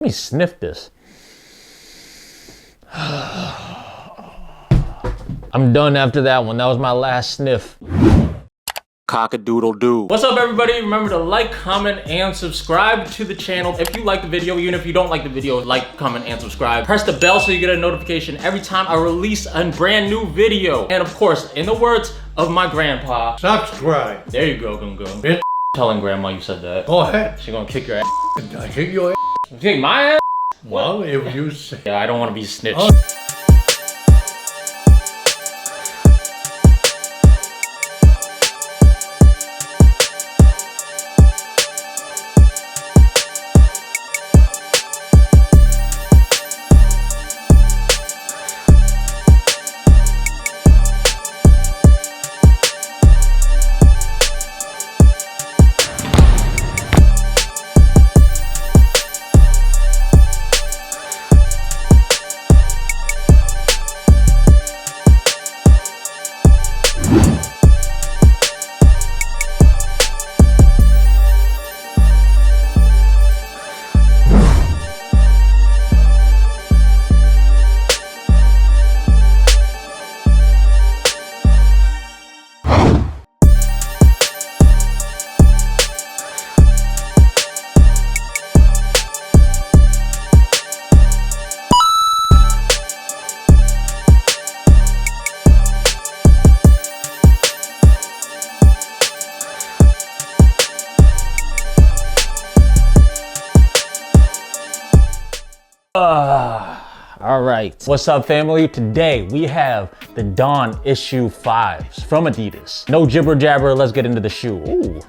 Let me sniff this. I'm done after that one. That was my last sniff. Cock-a-doodle-doo. What's up, everybody? Remember to like, comment, and subscribe to the channel. If you like the video, even if you don't like the video, like, comment, and subscribe. Press the bell so you get a notification every time I release a brand new video. And of course, in the words of my grandpa, subscribe. There you go, Gung Gung. Bitch. Telling grandma you said that. Go ahead. She gonna kick your ass. I kick your ass. Kick my ass? Well, if you say. Yeah, I don't want to be snitched. Oh. All right, what's up, family? Today we have the D.O.N issue 5s from Adidas. No jibber jabber, let's get into the shoe. Ooh.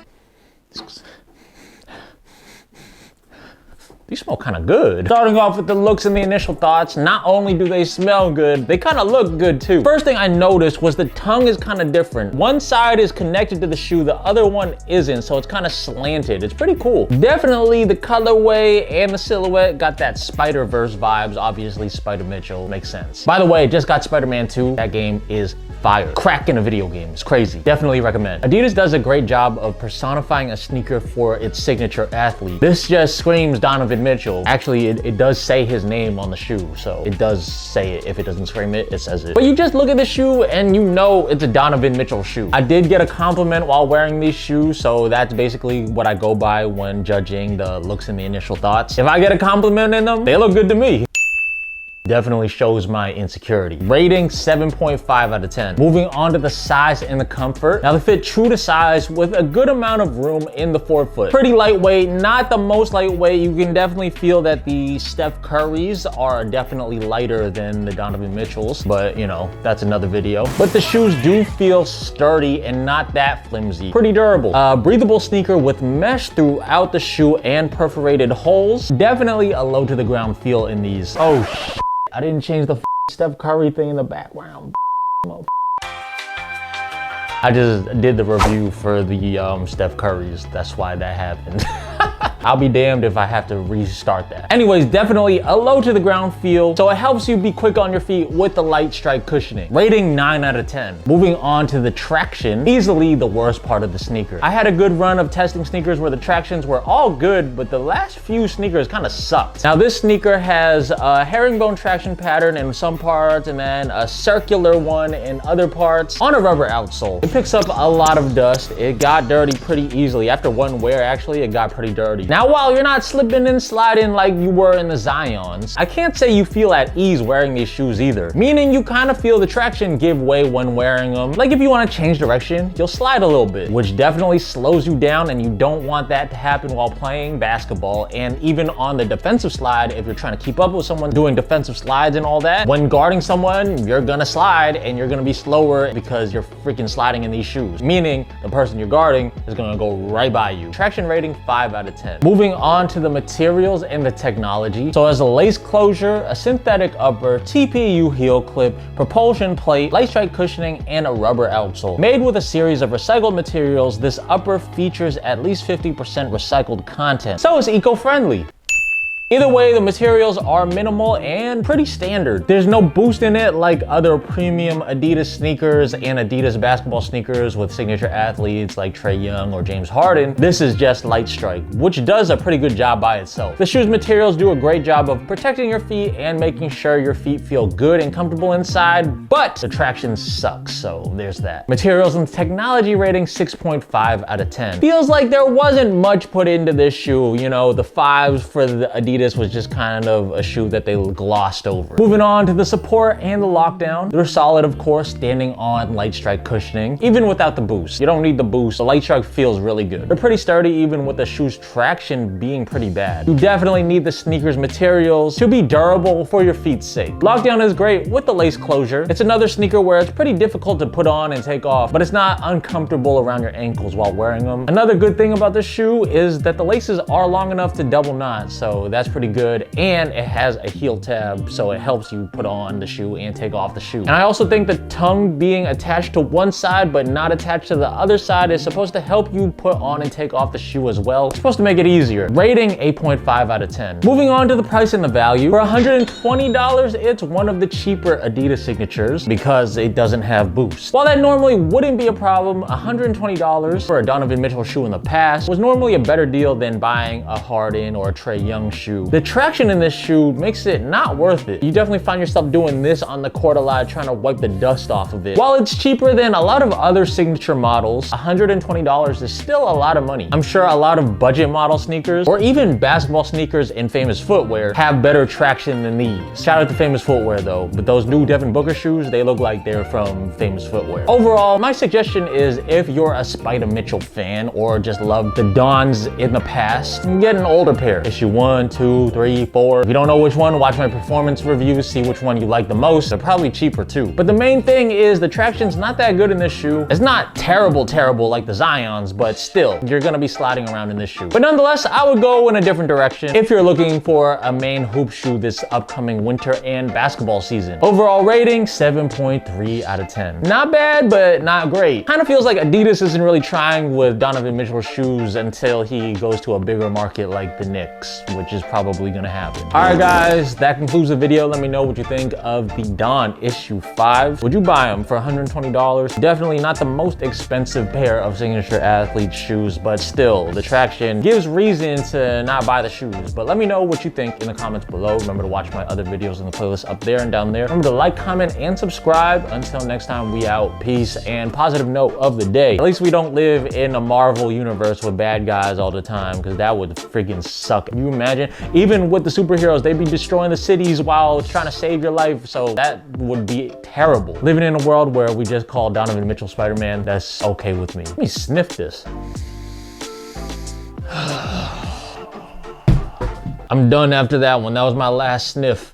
These smell kind of good. Starting off with the looks and the initial thoughts, not only do they smell good, they kind of look good too. First thing I noticed was the tongue is kind of different. One side is connected to the shoe, the other one isn't, so it's kind of slanted. It's pretty cool. Definitely the colorway and the silhouette got that Spider-Verse vibes. Obviously, Spider Mitchell makes sense. By the way, just got Spider-Man 2. That game is fire. Crack in a video game. It's crazy. Definitely recommend. Adidas does a great job of personifying a sneaker for its signature athlete. This just screams Donovan Mitchell. Actually, it does say his name on the shoe, so it does say it. If it doesn't scream it, it says it. But you just look at the shoe and you know it's a Donovan Mitchell shoe. I did get a compliment while wearing these shoes, so that's basically what I go by when judging the looks and the initial thoughts. If I get a compliment in them, they look good to me. Definitely shows my insecurity. Rating 7.5 out of 10. Moving on to the size and the comfort. Now, they fit true to size with a good amount of room in the forefoot. Pretty lightweight, not the most lightweight. You can definitely feel that the Steph Currys are definitely lighter than the Donovan Mitchells, but you know, that's another video. But the shoes do feel sturdy and not that flimsy. Pretty durable. Breathable sneaker with mesh throughout the shoe and perforated holes. Definitely a low to the ground feel in these. Oh, I didn't change the Steph Curry thing in the background. I just did the review for the Steph Currys. That's why that happened. I'll be damned if I have to restart that. Anyways, definitely a low to the ground feel, so it helps you be quick on your feet with the light strike cushioning. Rating 9 out of 10. Moving on to the traction, easily the worst part of the sneaker. I had a good run of testing sneakers where the tractions were all good, but the last few sneakers kind of sucked. Now, this sneaker has a herringbone traction pattern in some parts and then a circular one in other parts on a rubber outsole. It picks up a lot of dust. It got dirty pretty easily. After one wear, actually, it got pretty dirty. Now, while you're not slipping and sliding like you were in the Zions, I can't say you feel at ease wearing these shoes either. Meaning you kind of feel the traction give way when wearing them. Like if you want to change direction, you'll slide a little bit, which definitely slows you down, and you don't want that to happen while playing basketball. And even on the defensive slide, if you're trying to keep up with someone doing defensive slides and all that, when guarding someone, you're gonna slide and you're gonna be slower because you're freaking sliding in these shoes. Meaning the person you're guarding is gonna go right by you. Traction rating 5 out of 10. Moving on to the materials and the technology. So as a lace closure, a synthetic upper, TPU heel clip, propulsion plate, light strike cushioning, and a rubber outsole. Made with a series of recycled materials, this upper features at least 50% recycled content, so it's eco-friendly. Either way, the materials are minimal and pretty standard. There's no boost in it like other premium Adidas sneakers and Adidas basketball sneakers with signature athletes like Trae Young or James Harden. This is just light strike, which does a pretty good job by itself. The shoe's materials do a great job of protecting your feet and making sure your feet feel good and comfortable inside, but the traction sucks, so there's that. Materials and technology rating 6.5 out of 10. Feels like there wasn't much put into this shoe. You know, the 5s for the Adidas was just kind of a shoe that they glossed over. Moving on to the support and the lockdown. They're solid, of course, standing on light strike cushioning, even without the boost. You don't need the boost. The light strike feels really good. They're pretty sturdy, even with the shoe's traction being pretty bad. You definitely need the sneakers materials to be durable for your feet's sake. Lockdown is great with the lace closure. It's another sneaker where it's pretty difficult to put on and take off, but it's not uncomfortable around your ankles while wearing them. Another good thing about this shoe is that the laces are long enough to double knot, so that's pretty good, and it has a heel tab, so it helps you put on the shoe and take off the shoe. And I also think the tongue being attached to one side but not attached to the other side is supposed to help you put on and take off the shoe as well. It's supposed to make it easier. Rating 8.5 out of 10. Moving on to the price and the value. For $120, it's one of the cheaper Adidas signatures because it doesn't have boost. While that normally wouldn't be a problem, $120 for a Donovan Mitchell shoe in the past was normally a better deal than buying a Harden or a Trae Young shoe. The traction in this shoe makes it not worth it. You definitely find yourself doing this on the court a lot, trying to wipe the dust off of it. While it's cheaper than a lot of other signature models, $120 is still a lot of money. I'm sure a lot of budget model sneakers, or even basketball sneakers in Famous Footwear, have better traction than these. Shout out to Famous Footwear though, but those new Devin Booker shoes, they look like they're from Famous Footwear. Overall, my suggestion is if you're a Spider Mitchell fan or just love the D.O.Ns in the past, get an older pair. Issue 1, 2, 3, 4. If you don't know which one, watch my performance reviews, see which one you like the most. They're probably cheaper too. But the main thing is the traction's not that good in this shoe. It's not terrible like the Zions, but still, you're gonna be sliding around in this shoe. But nonetheless, I would go in a different direction if you're looking for a main hoop shoe this upcoming winter and basketball season. Overall rating, 7.3 out of 10. Not bad, but not great. Kind of feels like Adidas isn't really trying with Donovan Mitchell shoes until he goes to a bigger market like the Knicks, which is probably gonna happen. All right, guys, that concludes the video. Let me know what you think of the D.O.N issue 5. Would you buy them for $120? Definitely not the most expensive pair of signature athlete shoes, but still, the traction gives reason to not buy the shoes. But let me know what you think in the comments below. Remember to watch my other videos in the playlist up there and down there. Remember to like, comment, and subscribe. Until next time, we out. Peace. And positive note of the day. At least we don't live in a Marvel universe with bad guys all the time, because that would freaking suck. Can you imagine? Even with the superheroes, they'd be destroying the cities while trying to save your life, so that would be terrible. Living in a world where we just call Donovan Mitchell Spider-Man, that's okay with me. Let me sniff this. I'm done after that one. That was my last sniff.